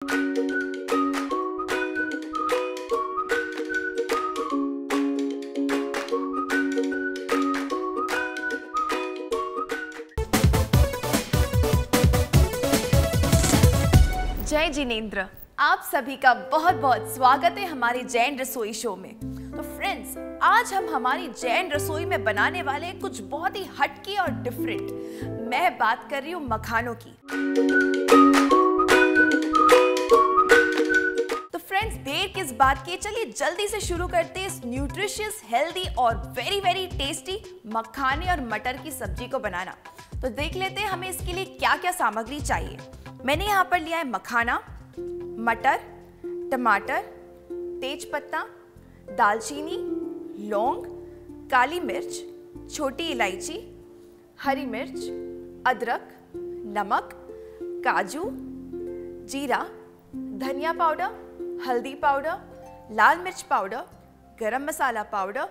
जय जिनेंद्र, आप सभी का बहुत बहुत स्वागत है हमारे जैन रसोई शो में। तो फ्रेंड्स, आज हम हमारी जैन रसोई में बनाने वाले हैं कुछ बहुत ही हटके और डिफरेंट। मैं बात कर रही हूँ मखानों की। तो फ्रेंड्स, देर किस बात की, चलिए जल्दी से शुरू करते हैं इस न्यूट्रिशियस, हेल्दी और वेरी वेरी टेस्टी मखाने और मटर की सब्जी को बनाना। तो देख लेते हैं हमें इसके लिए क्या क्या सामग्री चाहिए। मैंने यहाँ पर लिया है मखाना, मटर, टमाटर, तेजपत्ता, दालचीनी, लौंग, काली मिर्च, छोटी इलायची, हरी मिर्च, अदरक, नमक, काजू, जीरा, धनिया पाउडर, हल्दी पाउडर, लाल मिर्च पाउडर, गरम मसाला पाउडर,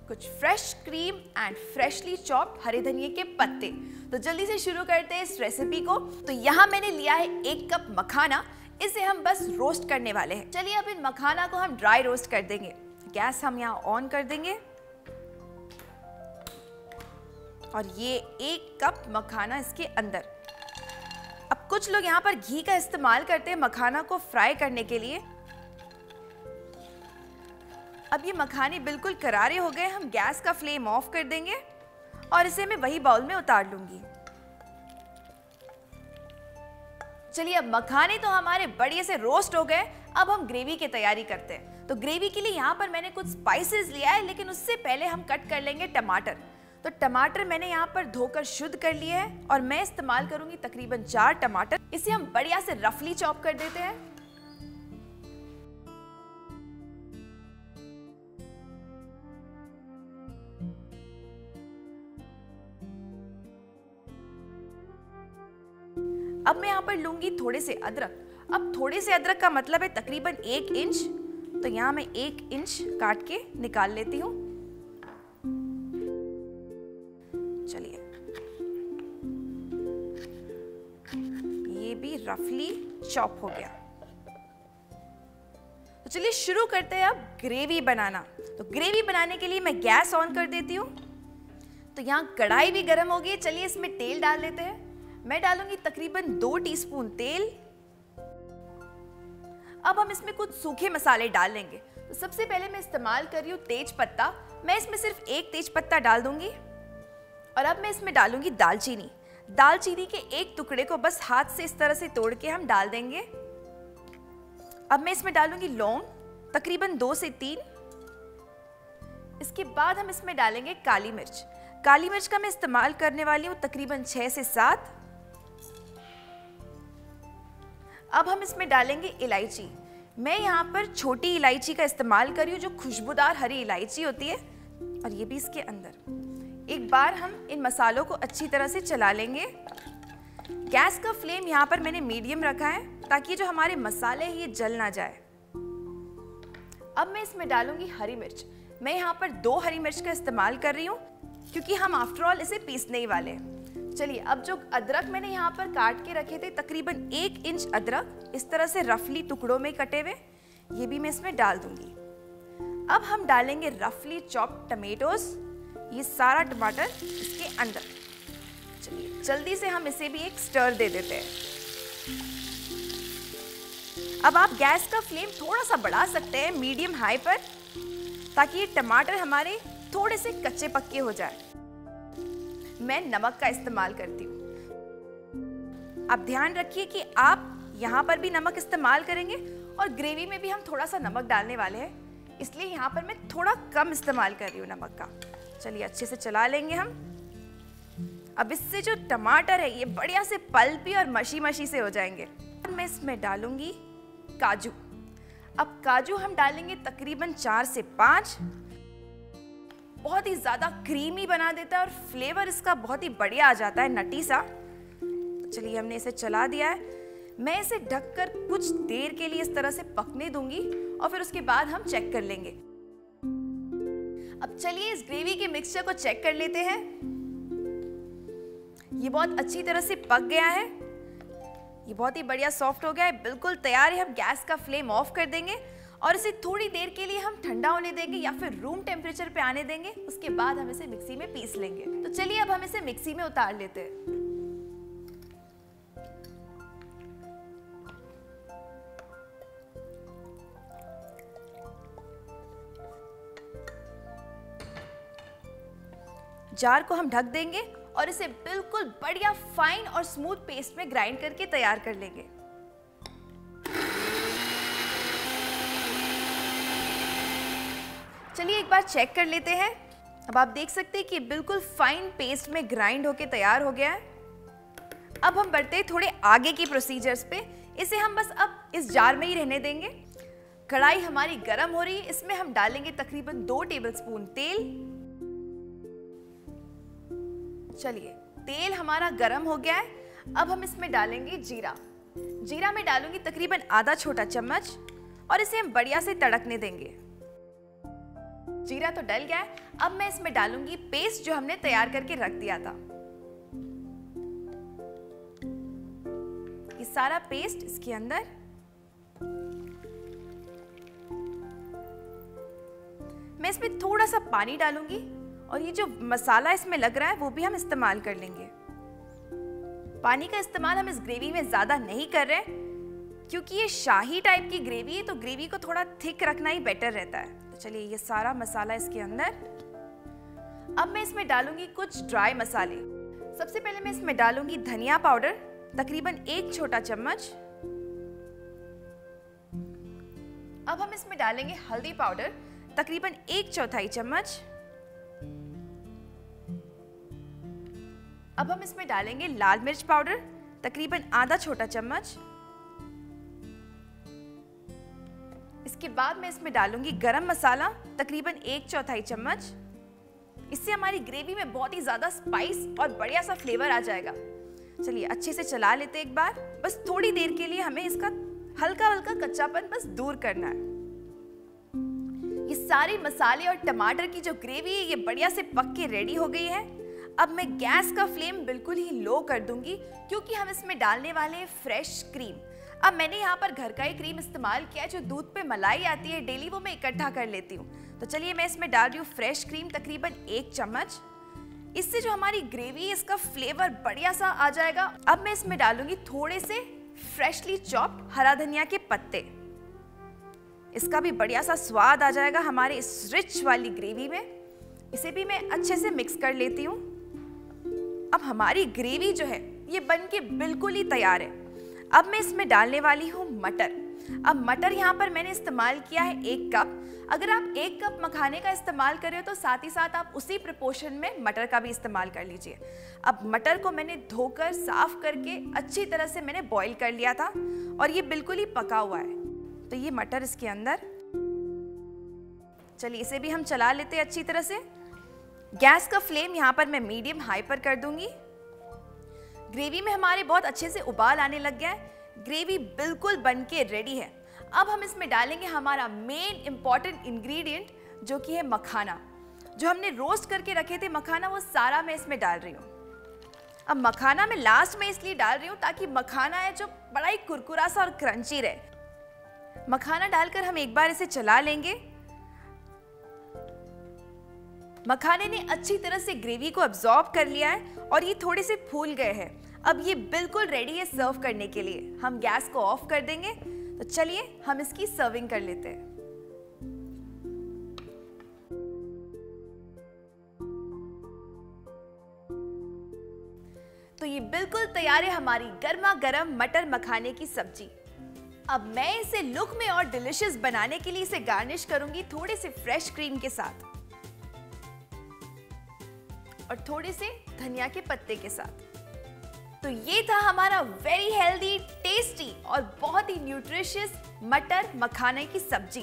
कुछ fresh cream and freshly chopped हरे धनिए के पत्ते। तो जल्दी से शुरू करते हैं इस रेसिपी को। तो यहाँ मैंने लिया है 1 कप मखाना, इसे हम बस रोस्ट करने वाले हैं। चलिए अब इन मखाना को हम ड्राई रोस्ट कर देंगे। गैस हम यहाँ ऑन कर देंगे और ये 1 कप मखाना इसके अंदर। अब कुछ लोग यहाँ पर घी का इस्तेमाल करते हैं मखाना को फ्राई करने के लिए। अब ये मखाने बिल्कुल करारे हो गए, हम गैस का फ्लेम ऑफ कर देंगे और इसे मैं वही बाउल में उतार लूंगी। चलिए अब मखाने तो हमारे बढ़िया से रोस्ट हो गए, अब हम ग्रेवी की तैयारी करते हैं। तो ग्रेवी के लिए यहाँ पर मैंने कुछ स्पाइसेस लिया है, लेकिन उससे पहले हम कट कर लेंगे टमाटर। तो टमाटर मैंने यहाँ पर धोकर शुद्ध कर लिए हैं और मैं इस्तेमाल करूंगी तकरीबन 4 टमाटर। इसे हम बढ़िया से रफली चॉप कर देते हैं। अब मैं यहाँ पर लूंगी थोड़े से अदरक। अब थोड़े से अदरक का मतलब है तकरीबन 1 इंच। तो यहाँ मैं 1 इंच काट के निकाल लेती हूँ। चलिए, ये भी रफली चॉप हो गया। तो चलिए शुरू करते हैं अब ग्रेवी बनाना। तो ग्रेवी बनाने के लिए मैं गैस ऑन कर देती हूँ। तो यहाँ कढ़ाई भी गर्म हो गई, चलिए इसमें तेल डाल लेते हैं। मैं डालूंगी तकरीबन 2 टीस्पून तेल। अब हम इसमें कुछ सूखे मसाले डाल लेंगे। तो सबसे पहले मैं इस्तेमाल कर रही हूँ तेज पत्ता। मैं इसमें सिर्फ 1 तेज पत्ता डाल दूंगी और अब मैं इसमें डालूंगी दालचीनी। दालचीनी के 1 टुकड़े को बस हाथ से इस तरह से तोड़ के हम डाल देंगे। अब मैं इसमें डालूंगी लौंग, तकरीबन 2 से 3। इसके बाद हम इसमें डालेंगे काली मिर्च। काली मिर्च का मैं इस्तेमाल करने वाली हूँ तकरीबन 6 से 7। अब हम इसमें डालेंगे इलायची। मैं यहाँ पर छोटी इलायची का इस्तेमाल कर रही हूँ, जो खुशबूदार हरी इलायची होती है, और ये भी इसके अंदर। एक बार हम इन मसालों को अच्छी तरह से चला लेंगे। गैस का फ्लेम यहाँ पर मैंने मीडियम रखा है ताकि जो हमारे मसाले हैं ये जल ना जाए। अब मैं इसमें डालूंगी हरी मिर्च। मैं यहाँ पर 2 हरी मिर्च का इस्तेमाल कर रही हूँ क्योंकि हम आफ्टर ऑल इसे पीसने ही वाले हैं। चलिए अब जो अदरक मैंने यहाँ पर काट के रखे थे, तकरीबन 1 इंच अदरक इस तरह से रफली टुकड़ों में कटे हुए, ये भी मैं इसमें डाल दूंगी। अब हम डालेंगे रफली चॉप्ड टमेटोज, ये सारा टमाटर इसके अंदर। चलिए जल्दी से हम इसे भी एक स्टर दे देते हैं। अब आप गैस का फ्लेम थोड़ा सा बढ़ा सकते हैं, मीडियम हाई पर, ताकि ये टमाटर हमारे थोड़े से कच्चे पक्के हो जाए। मैं नमक का इस्तेमाल करती हूँ। अब ध्यान रखिए कि आप यहाँ पर भी नमक इस्तेमाल करेंगे और ग्रेवी में भी हम थोड़ा सा नमक डालने वाले हैं, इसलिए यहाँ पर मैं थोड़ा कम इस्तेमाल कर रही हूँ नमक का। चलिए अच्छे से चला लेंगे हम। अब इससे जो टमाटर है ये बढ़िया से पल्पी और मशी मशी से हो जाएंगे। मैं इसमें डालूंगी काजू। अब काजू हम डालेंगे तकरीबन 4 से 5। बहुत ही ज़्यादा क्रीमी बना देता है और फ्लेवर इसका बहुत ही बढ़िया आ जाता है, नटी सा। चलिए हमने इसे चला दिया है। मैं इसे ढककर कुछ देर के लिए इस तरह से पकने दूंगी और फिर उसके बाद हम चेक कर लेंगे। अब चलिए इस ग्रेवी के मिक्सचर को चेक कर लेते हैं। ये बहुत अच्छी तरह से पक गया है। ये बहुत ही बढ़िया सॉफ्ट हो गया है, बिल्कुल तैयार है। हम गैस का फ्लेम ऑफ कर देंगे और इसे थोड़ी देर के लिए हम ठंडा होने देंगे या फिर रूम टेम्परेचर पे आने देंगे। उसके बाद हम इसे मिक्सी में पीस लेंगे। तो चलिए अब हम इसे मिक्सी में उतार लेते हैं। जार को हम ढक देंगे और इसे बिल्कुल बढ़िया फाइन और स्मूथ पेस्ट में ग्राइंड करके तैयार कर लेंगे। चलिए एक बार चेक कर लेते हैं। अब आप देख सकते हैं कि बिल्कुल फाइन पेस्ट में ग्राइंड होके तैयार हो गया है। अब हम बढ़ते हैं थोड़े आगे की प्रोसीजर्स पे। इसे हम बस अब इस जार में ही रहने देंगे। कढ़ाई हमारी गर्म हो रही है, इसमें हम डालेंगे तकरीबन 2 टेबलस्पून तेल। चलिए तेल हमारा गरम हो गया है। अब हम इसमें डालेंगे जीरा। जीरा में डालूंगी तकरीबन आधा छोटा चम्मच और इसे हम बढ़िया से तड़कने देंगे। जीरा तो डल गया है। अब मैं इसमें डालूंगी पेस्ट जो हमने तैयार करके रख दिया था। ये सारा पेस्ट इसके अंदर। मैं इसमें थोड़ा सा पानी डालूंगी और ये जो मसाला इसमें लग रहा है वो भी हम इस्तेमाल कर लेंगे। पानी का इस्तेमाल हम इस ग्रेवी में ज़्यादा नहीं कर रहे क्योंकि ये शाही टाइप की ग्रेवी है, तो ग्रेवी को थोड़ा थिक रखना ही बेटर रहता है। तो चलिए ये सारा मसाला इसके अंदर। अब मैं इसमें डालूंगी कुछ ड्राई मसाले। सबसे पहले मैं इसमें डालूंगी धनिया पाउडर तकरीबन 1 छोटा चम्मच। अब हम इसमें डालेंगे हल्दी पाउडर तकरीबन 1/4 चम्मच। अब हम इसमें डालेंगे लाल मिर्च पाउडर तकरीबन आधा छोटा चम्मच। इसके बाद मैं इसमें डालूंगी गरम मसाला तकरीबन 1/4 चम्मच। इससे हमारी ग्रेवी में बहुत ही ज्यादा स्पाइस और बढ़िया सा फ्लेवर आ जाएगा। चलिए अच्छे से चला लेते हैं एक बार। बस थोड़ी देर के लिए हमें इसका हल्का हल्का कच्चापन बस दूर करना है। ये सारे मसाले और टमाटर की जो ग्रेवी है ये बढ़िया से पक के रेडी हो गई है। अब मैं गैस का फ्लेम बिल्कुल ही लो कर दूंगी क्योंकि हम इसमें डालने वाले हैं फ्रेश क्रीम। अब मैंने यहाँ पर घर का ही क्रीम इस्तेमाल किया है। जो दूध पे मलाई आती है डेली वो मैं इकट्ठा कर लेती हूँ। तो चलिए मैं इसमें डाल रही हूँ फ्रेश क्रीम तकरीबन 1 चम्मच। इससे जो हमारी ग्रेवी है इसका फ्लेवर बढ़िया सा आ जाएगा। अब मैं इसमें डालूंगी थोड़े से फ्रेशली चॉप्ड हरा धनिया के पत्ते। इसका भी बढ़िया सा स्वाद आ जाएगा हमारे इस रिच वाली ग्रेवी में। इसे भी मैं अच्छे से मिक्स कर लेती हूँ। अब हमारी ग्रेवी जो है ये बन के बिल्कुल ही तैयार है। अब मैं इसमें डालने वाली हूँ मटर। अब मटर यहाँ पर मैंने इस्तेमाल किया है 1 कप। अगर आप 1 कप मखाने का इस्तेमाल कर रहे हो तो साथ ही साथ आप उसी प्रोपोर्शन में मटर का भी इस्तेमाल कर लीजिए। अब मटर को मैंने धोकर साफ करके अच्छी तरह से मैंने बॉईल कर लिया था और ये बिल्कुल ही पका हुआ है। तो ये मटर इसके अंदर। चलिए इसे भी हम चला लेते हैं अच्छी तरह से। गैस का फ्लेम यहाँ पर मैं मीडियम हाई पर कर दूंगी। ग्रेवी में हमारे बहुत अच्छे से उबाल आने लग गया है। ग्रेवी बिल्कुल बन के रेडी है। अब हम इसमें डालेंगे हमारा मेन इंपॉर्टेंट इंग्रेडिएंट जो कि है मखाना। जो हमने रोस्ट करके रखे थे मखाना वो सारा मैं इसमें डाल रही हूँ। अब मखाना मैं लास्ट में इसलिए डाल रही हूँ ताकि मखाना है जो बड़ा ही कुरकुरा सा और क्रंची रहे। मखाना डालकर हम एक बार इसे चला लेंगे। मखाने ने अच्छी तरह से ग्रेवी को अब्सॉर्ब कर लिया है और ये थोड़े से फूल गए हैं। अब ये बिल्कुल रेडी है सर्व करने के लिए। हम गैस को ऑफ कर देंगे। तो चलिए हम इसकी सर्विंग कर लेते हैं। तो ये बिल्कुल तैयार है हमारी गर्मा गर्म मटर मखाने की सब्जी। अब मैं इसे लुक में और डिलिशियस बनाने के लिए इसे गार्निश करूंगी थोड़े से फ्रेश क्रीम के साथ और थोड़े से धनिया के पत्ते के साथ। तो ये था हमारा वेरी हेल्दी, टेस्टी और बहुत ही न्यूट्रिशियस मटर मखाने की सब्जी।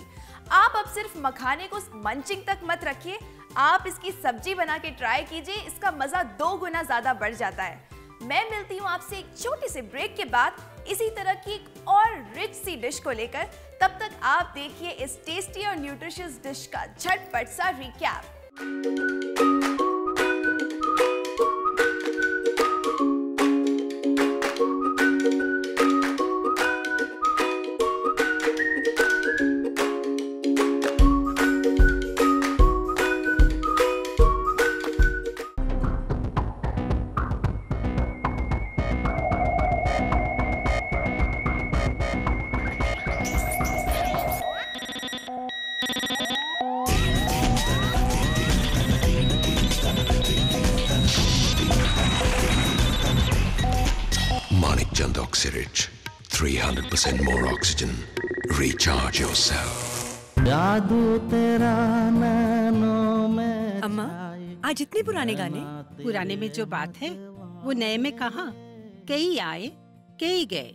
आप अब सिर्फ मखाने को मंचिंग तक मत रखिए, आप इसकी सब्जी बना के ट्राई कीजिए। इसका मजा 2 गुना ज्यादा बढ़ जाता है। मैं मिलती हूँ आपसे एक छोटे से ब्रेक के बाद इसी तरह की एक और रिच सी डिश को लेकर। तब तक आप देखिए इस टेस्टी और न्यूट्रिशियस डिश का झटपट सा recap. 300% more oxygen. Recharge yourself. अम्मा, आज इतने पुराने गाने? पुराने में जो बात है वो नए में कहाँ? कई आए कई गए,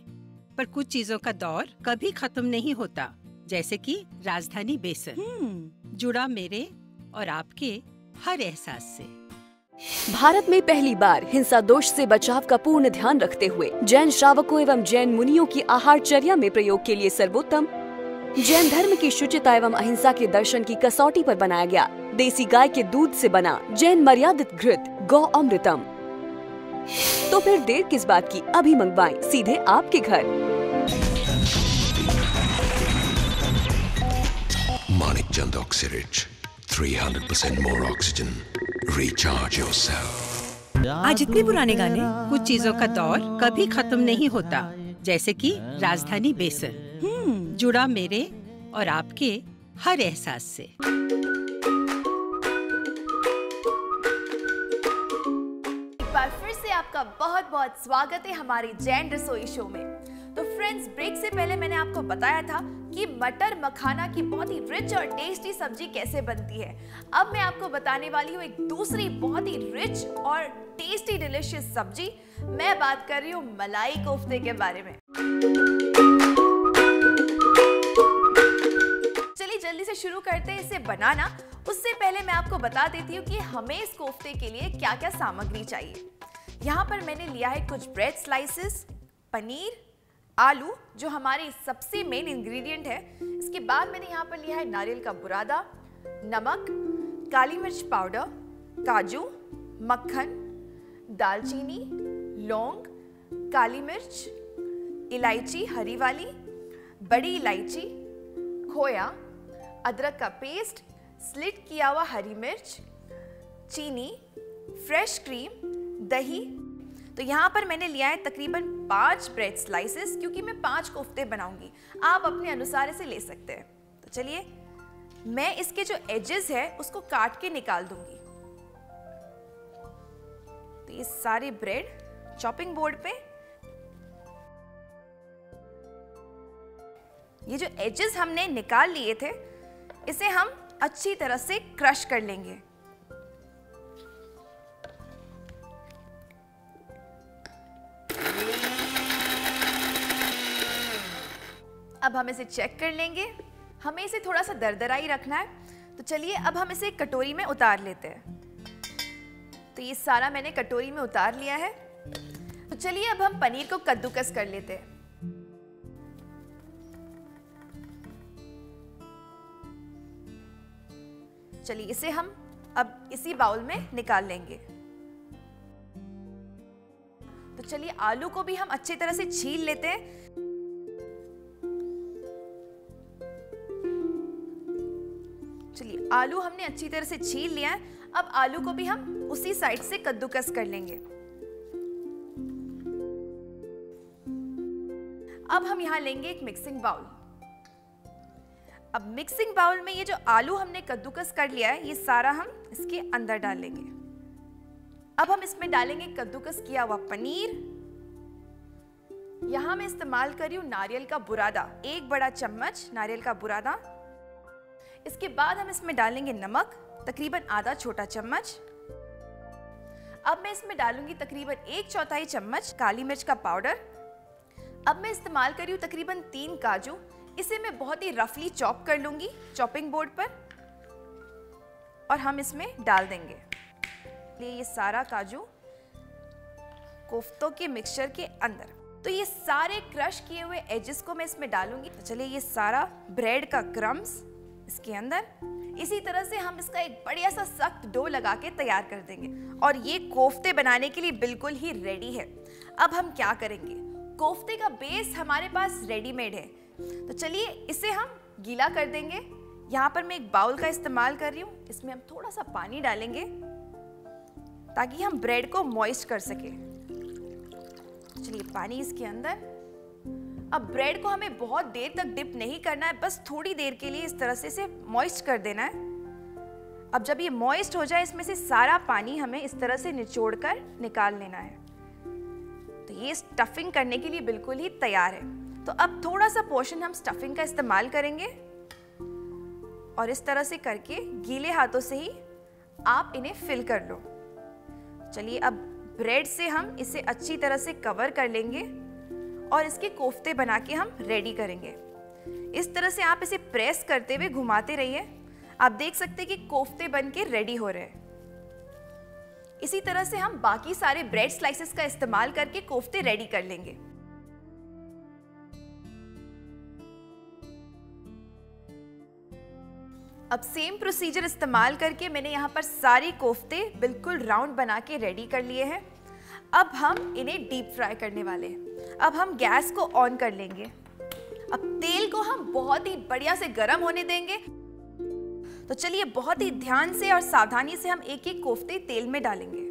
पर कुछ चीजों का दौर कभी खत्म नहीं होता, जैसे कि राजधानी बेसन जुड़ा मेरे और आपके हर एहसास से। भारत में पहली बार हिंसा दोष से बचाव का पूर्ण ध्यान रखते हुए जैन श्रावकों एवं जैन मुनियों की आहारचर्या में प्रयोग के लिए सर्वोत्तम जैन धर्म की शुचिता एवं अहिंसा के दर्शन की कसौटी पर बनाया गया देसी गाय के दूध से बना जैन मर्यादित घृत गौ अमृतम। तो फिर देर किस बात की, अभी मंगवाएं सीधे आपके घर। Manikchand Oxyrich. 300% more oxygen. Recharge yourself. आज इतने पुराने गाने? कुछ चीजों का दौर कभी खत्म नहीं होता, जैसे कि राजधानी बेसन जुड़ा मेरे और आपके हर एहसास से। एक बार फिर से आपका बहुत बहुत स्वागत है हमारे जैन रसोई शो में। तो फ्रेंड्स, ब्रेक से पहले मैंने आपको बताया था कि मटर मखाना की बहुत ही रिच और टेस्टी सब्जी कैसे बनती है। अब मैं आपको बताने वाली हूँ एक दूसरी बहुत ही रिच और टेस्टी डिलिशियस सब्जी। मैं बात कर रही हूँ मलाई कोफ्ते के बारे में। चलिए जल्दी से शुरू करते हैं इसे बनाना। उससे पहले मैं आपको बता देती हूँ कि हमें इस कोफ्ते के लिए क्या क्या सामग्री चाहिए। यहाँ पर मैंने लिया है कुछ ब्रेड स्लाइसेस, पनीर, आलू जो हमारे सबसे मेन इंग्रेडिएंट है। इसके बाद मैंने यहाँ पर लिया है नारियल का बुरादा, नमक, काली मिर्च पाउडर, काजू, मक्खन, दालचीनी, लौंग, काली मिर्च, इलायची हरी वाली, बड़ी इलायची, खोया, अदरक का पेस्ट, स्लिट किया हुआ हरी मिर्च, चीनी, फ्रेश क्रीम, दही। तो यहाँ पर मैंने लिया है तकरीबन 5 ब्रेड स्लाइसेस, क्योंकि मैं 5 कोफ्ते बनाऊंगी। आप अपने अनुसार इसे ले सकते हैं। तो चलिए मैं इसके जो एजेस है उसको काट के निकाल दूंगी। तो ये सारे ब्रेड चॉपिंग बोर्ड पे, ये जो एजेस हमने निकाल लिए थे इसे हम अच्छी तरह से क्रश कर लेंगे। अब हम इसे चेक कर लेंगे। हमें इसे थोड़ा सा दरदरा ही रखना है। तो चलिए अब हम इसे कटोरी में उतार लेते हैं। तो ये सारा मैंने कटोरी में उतार लिया है। तो चलिए अब हम पनीर को कद्दूकस कर लेते हैं। चलिए इसे हम अब इसी बाउल में निकाल लेंगे। तो चलिए आलू को भी हम अच्छी तरह से छील लेते हैं। चलिए आलू हमने अच्छी तरह से छील लिया है। अब आलू को भी हम उसी साइड से कद्दूकस कर लेंगे। अब हम यहाँ लेंगे एक मिक्सिंग बाउल। अब मिक्सिंग बाउल में ये जो आलू हमने कद्दूकस कर लिया है ये सारा हम इसके अंदर डालेंगे। अब हम इसमें डालेंगे कद्दूकस किया हुआ पनीर। यहाँ मैं इस्तेमाल कर रही हूँ नारियल का बुरादा, 1 बड़ा चम्मच नारियल का बुरादा। इसके बाद हम इसमें डालेंगे नमक, तकरीबन आधा छोटा चम्मच। अब मैं इसमें डालूंगी तकरीबन 1/4 चम्मच काली मिर्च का पाउडर। अब मैं इस्तेमाल कर रही हूँ तकरीबन 3 काजू। इसे मैं बहुत ही रफली चॉप कर लूंगी चॉपिंग बोर्ड पर और हम इसमें डाल देंगे। ये सारा काजू कोफ्तों के मिक्सचर के अंदर। तो ये सारे क्रश किए हुए एजेस को मैं इसमें डालूंगी। तो चलिए ये सारा ब्रेड का क्रम्स इसके अंदर, इसी तरह से हम इसका एक बढ़िया सा सख्त डो लगा के तैयार कर देंगे और ये कोफ्ते बनाने के लिए बिल्कुल ही रेडी है। अब हम क्या करेंगे, कोफ्ते का बेस हमारे पास रेडीमेड है। तो चलिए इसे हम गीला कर देंगे। यहाँ पर मैं एक बाउल का इस्तेमाल कर रही हूँ। इसमें हम थोड़ा सा पानी डालेंगे ताकि हम ब्रेड को मॉइस्ट कर सके। चलिए पानी इसके अंदर। अब ब्रेड को हमें बहुत देर तक डिप नहीं करना है, बस थोड़ी देर के लिए इस तरह से इसे मॉइस्ट कर देना है। अब जब ये मॉइस्ट हो जाए इसमें से सारा पानी हमें इस तरह से निचोड़ कर निकाल लेना है। तो ये स्टफिंग करने के लिए बिल्कुल ही तैयार है। तो अब थोड़ा सा पोर्शन हम स्टफिंग का इस्तेमाल करेंगे और इस तरह से करके गीले हाथों से ही आप इन्हें फिल कर लो। चलिए अब ब्रेड से हम इसे अच्छी तरह से कवर कर लेंगे और इसके कोफ्ते बना के हम रेडी करेंगे। इस तरह से आप इसे प्रेस करते हुए घुमाते रहिए। आप देख सकते हैं कि कोफ्ते बन के रेडी हो रहे हैं। इसी तरह से हम बाकी सारे ब्रेड स्लाइसेस का इस्तेमाल करके कोफ्ते रेडी कर लेंगे। अब सेम प्रोसीजर इस्तेमाल करके मैंने यहाँ पर सारी कोफ्ते बिल्कुल राउंड बना के रेडी कर लिए हैं। अब हम इन्हें डीप फ्राई करने वाले हैं। अब हम गैस को ऑन कर लेंगे। अब तेल को हम बहुत ही बढ़िया से गर्म होने देंगे। तो चलिए बहुत ही ध्यान से और सावधानी से हम एक एक कोफ्ते तेल में डालेंगे।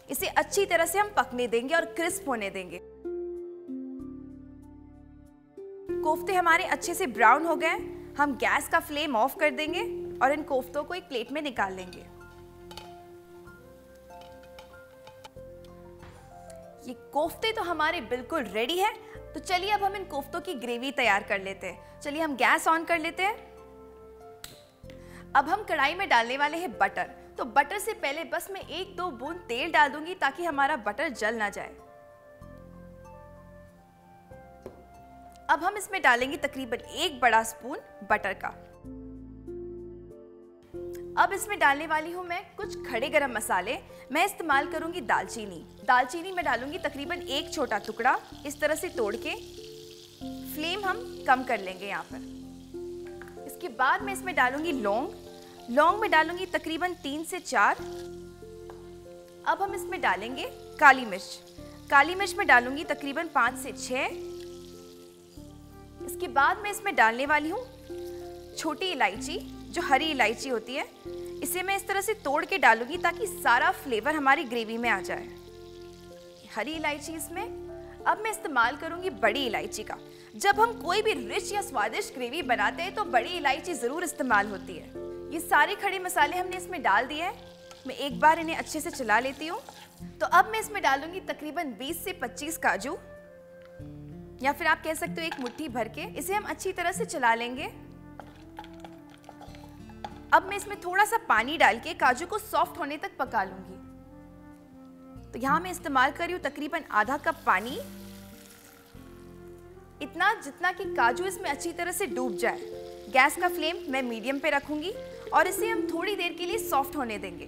इसे अच्छी तरह से हम पकने देंगे और क्रिस्प होने देंगे। कोफ्ते हमारे अच्छे से ब्राउन हो गए। हम गैस का फ्लेम ऑफ कर देंगे और इन कोफ्तों को एक प्लेट में निकाल लेंगे। ये कोफ्ते तो हमारे बिल्कुल रेडी है। तो चलिए अब हम इन कोफ्तों की ग्रेवी तैयार कर लेते हैं। चलिए हम गैस ऑन कर लेते हैं। अब हम कढ़ाई में डालने वाले हैं बटर। तो बटर से पहले बस मैं 1-2 बूंद तेल डाल दूंगी ताकि हमारा बटर जल ना जाए। अब हम इसमें डालेंगे तकरीबन 1 बड़ा स्पून बटर का। अब इसमें डालने वाली हूं मैं कुछ खड़े गरम मसाले। मैं इस्तेमाल करूंगी दालचीनी। दालचीनी में डालूंगी तकरीबन 1 छोटा टुकड़ा, इस तरह से तोड़ के। फ्लेम हम कम कर लेंगे यहाँ पर। इसके बाद मैं इसमें डालूंगी लौंग। लौंग में डालूंगी तकरीबन 3 से 4। अब हम इसमें डालेंगे काली मिर्च। काली मिर्च में डालूंगी तकरीबन 5 से 6। इसके बाद मैं इसमें डालने वाली हूँ छोटी इलायची, जो हरी इलायची होती है। इसे मैं इस तरह से तोड़ के डालूंगी ताकि सारा फ्लेवर हमारी ग्रेवी में आ जाए। हरी इलायची इसमें। अब मैं इस्तेमाल करूंगी बड़ी इलायची का। जब हम कोई भी रिच या स्वादिष्ट ग्रेवी बनाते हैं तो बड़ी इलायची जरूर इस्तेमाल होती है। ये सारे खड़े मसाले हमने इसमें डाल दिए हैं। मैं एक बार इन्हें अच्छे से चला लेती हूँ। तो अब मैं इसमें डालूंगी तकरीबन 20 से 25 काजू, या फिर आप कह सकते हो 1 मुट्ठी भर के। इसे हम अच्छी तरह से चला लेंगे। अब मैं इसमें थोड़ा सा पानी डाल के काजू को सॉफ्ट होने तक पका लूंगी। तो यहाँ मैं इस्तेमाल कर रही हूँ तकरीबन आधा कप पानी, इतना जितना कि काजू इसमें अच्छी तरह से डूब जाए। गैस का फ्लेम मैं मीडियम पे रखूंगी और इसे हम थोड़ी देर के लिए सॉफ्ट होने देंगे।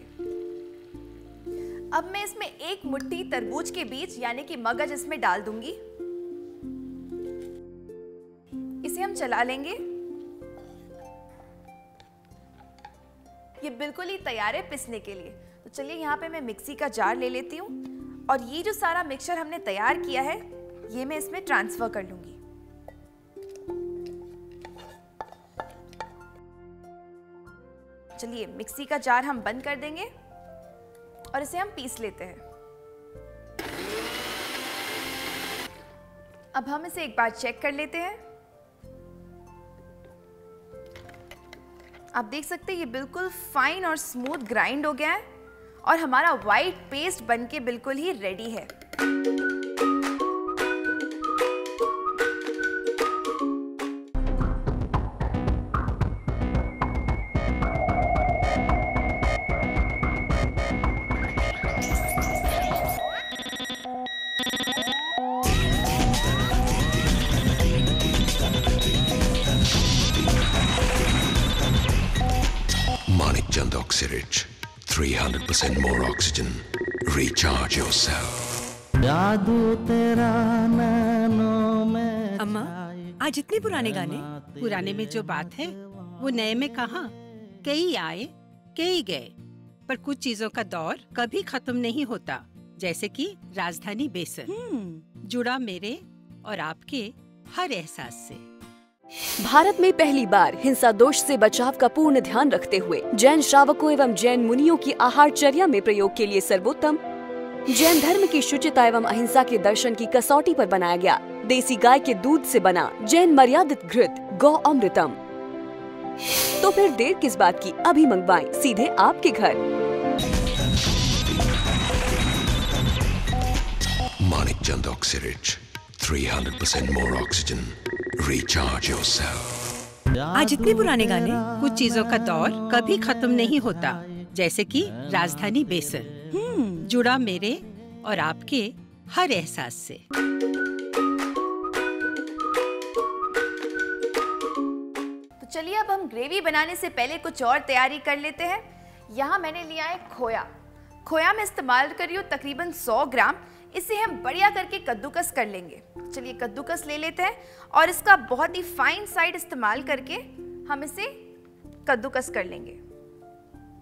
अब मैं इसमें 1 मुट्ठी तरबूज के बीज यानी कि मगज इसमें डाल दूंगी। इसे हम चला लेंगे। ये बिल्कुल ही तैयार है पिसने के लिए। तो चलिए यहाँ पे मैं मिक्सी का जार ले लेती हूँ और ये जो सारा मिक्सचर हमने तैयार किया है ये मैं इसमें ट्रांसफर कर लूंगी। चलिए मिक्सी का जार हम बंद कर देंगे और इसे हम पीस लेते हैं। अब हम इसे एक बार चेक कर लेते हैं। आप देख सकते हैं ये बिल्कुल फाइन और स्मूथ ग्राइंड हो गया है और हमारा व्हाइट पेस्ट बनके बिल्कुल ही रेडी है। Manikchand Oxyrich, 300% more oxygen. Recharge yourself. अम्मा, आज इतने पुराने गाने। पुराने में जो बात है वो नए में कहाँ। कई आए कई गए, पर कुछ चीजों का दौर कभी खत्म नहीं होता। जैसे कि राजधानी बेसन जुड़ा मेरे और आपके हर एहसास से। भारत में पहली बार हिंसा दोष से बचाव का पूर्ण ध्यान रखते हुए जैन श्रावकों एवं जैन मुनियों की आहारचर्या में प्रयोग के लिए सर्वोत्तम जैन धर्म की शुचिता एवं अहिंसा के दर्शन की कसौटी पर बनाया गया देसी गाय के दूध से बना जैन मर्यादित घृत गौ अमृतम। तो फिर देर किस बात की, अभी मंगवाएं सीधे आपके घर। Chandoxyrich. 300% more oxygen. Recharge yourself. आज इतने पुराने गाने। कुछ चीजों का दौर कभी खत्म नहीं होता, जैसे कि राजधानी बेसन जुड़ा मेरे और आपके हर एहसास से। तो चलिए अब हम ग्रेवी बनाने से पहले कुछ और तैयारी कर लेते हैं। यहाँ मैंने लिया है खोया। खोया में इस्तेमाल कर रही हूँ तकरीबन 100 ग्राम। इसे हम बढ़िया करके कद्दूकस कर लेंगे। चलिए कद्दूकस ले लेते हैं और इसका बहुत ही फाइन साइड इस्तेमाल करके हम इसे कद्दूकस कर लेंगे।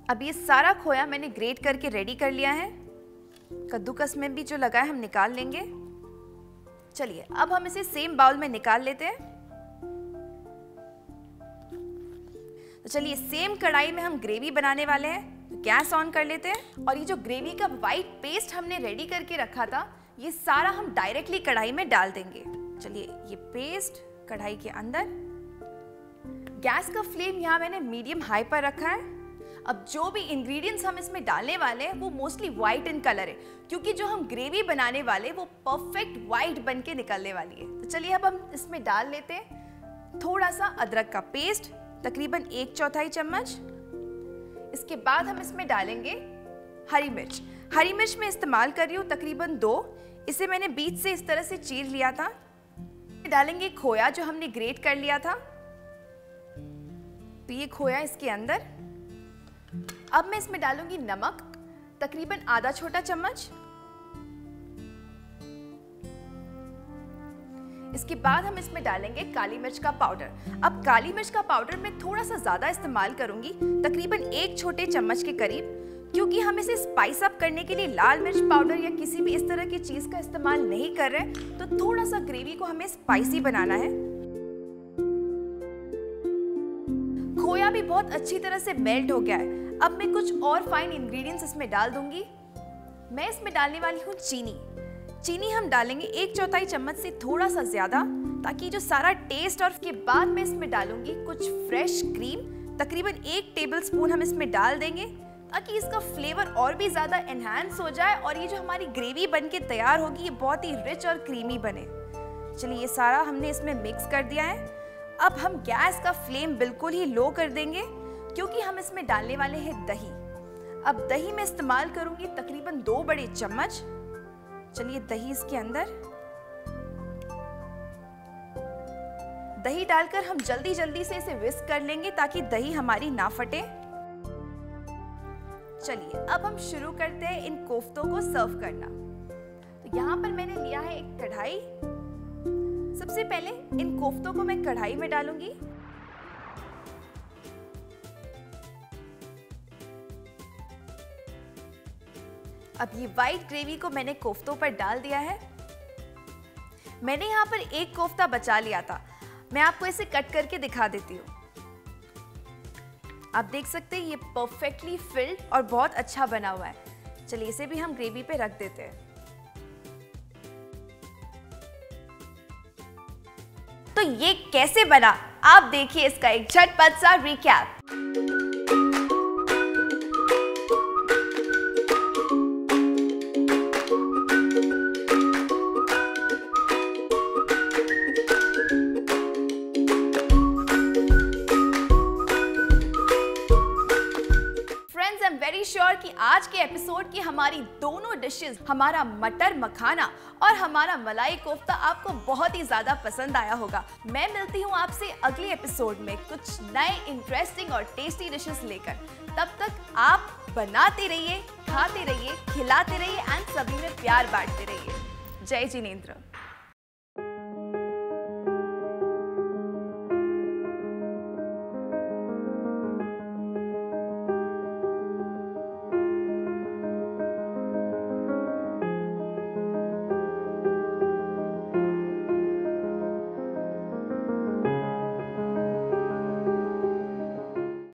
अब ये सारा खोया मैंने ग्रेट करके रेडी कर लिया है। कद्दूकस में भी जो लगा है हम निकाल लेंगे। चलिए अब हम इसे सेम बाउल में निकाल लेते हैं। तो चलिए सेम कढ़ाई में हम ग्रेवी बनाने वाले हैं। गैस ऑन कर लेते हैं और ये जो ग्रेवी का वाइट पेस्ट हमने रेडी करके रखा था, ये सारा हम डायरेक्टली कढ़ाई में डाल देंगे। चलिए ये पेस्ट कढ़ाई के अंदर। गैस का फ्लेम यहाँ मैंने मीडियम हाई पर रखा है। अब जो भी इंग्रेडिएंट्स हम इसमें डालने वाले हैं वो मोस्टली वाइट इन कलर है, क्योंकि जो हम ग्रेवी बनाने वाले वो परफेक्ट वाइट बन के निकलने वाली है। तो चलिए अब हम इसमें डाल लेते हैं थोड़ा सा अदरक का पेस्ट, तकरीबन 1/4 चम्मच। इसके बाद हम इसमें डालेंगे हरी मिर्च। हरी मिर्च में इस्तेमाल कर रही हूँ तकरीबन 2। इसे मैंने बीच से इस तरह से चीर लिया था। डालेंगे खोया जो हमने ग्रेट कर लिया था। तो ये खोया इसके अंदर। अब मैं इसमें डालूंगी नमक, तकरीबन आधा छोटा चम्मच। इसके बाद हम इसमें डालेंगे काली मिर्च का पाउडर। अब काली मिर्च का पाउडर मैं थोड़ा सा ज्यादा इस्तेमाल करूंगी, तकरीबन 1 छोटे चम्मच के करीब, क्योंकि हम इसे स्पाइस अप करने के लिए लाल मिर्च पाउडर या किसी भी इस तरह की चीज का इस्तेमाल नहीं कर रहे, तो थोड़ा सा ग्रेवी को हमें स्पाइसी बनाना है। खोया भी बहुत अच्छी तरह से मेल्ट हो गया है। अब मैं कुछ और फाइन इंग्रेडिएंट्स इसमें डाल दूंगी। मैं इसमें डालने वाली हूँ चीनी। चीनी हम डालेंगे 1/4 चम्मच से थोड़ा सा ज्यादा, ताकि जो सारा टेस्ट। और उसके बाद मैं इसमें डालूंगी कुछ फ्रेश क्रीम, तकरीबन 1 टेबलस्पून हम इसमें डाल देंगे, ताकि इसका फ्लेवर और भी ज्यादा एनहांस हो जाए और ये जो हमारी ग्रेवी बनके तैयार होगी ये बहुत ही रिच और क्रीमी बने। चलिए ये सारा हमने इसमें मिक्स कर दिया है। अब हम गैस का फ्लेम बिल्कुल ही लो कर देंगे, क्योंकि हम इसमें डालने वाले हैं दही। अब दही में इस्तेमाल करूंगी तकरीबन 2 बड़े चम्मच। चलिए दही इसके अंदर। दही डालकर हम जल्दी जल्दी से इसे विस्क कर लेंगे, ताकि दही हमारी ना फटे। चलिए अब हम शुरू करते हैं इन कोफ्तों को सर्व करना। तो यहाँ पर मैंने लिया है एक कढ़ाई। सबसे पहले इन कोफ्तों को मैं कढ़ाई में डालूंगी। अब ये वाइट ग्रेवी को मैंने कोफ्तों पर डाल दिया है। मैंने यहाँ पर एक कोफ्ता बचा लिया था, मैं आपको इसे कट करके दिखा देती हूँ। आप देख सकते हैं ये परफेक्टली फिल्ड और बहुत अच्छा बना हुआ है। चलिए इसे भी हम ग्रेवी पे रख देते हैं। तो ये कैसे बना, आप देखिए इसका एक झटपट सा रिकैप। वेरी श्योर कि आज के एपिसोड की हमारी दोनों डिशेस, हमारा मटर मखाना और हमारा मलाई कोफ्ता आपको बहुत ही ज्यादा पसंद आया होगा। मैं मिलती हूँ आपसे अगले एपिसोड में कुछ नए इंटरेस्टिंग और टेस्टी डिशेस लेकर। तब तक आप बनाते रहिए, खाते रहिए, खिलाते रहिए एंड सभी में प्यार बांटते रहिए। जय जिनेंद्र।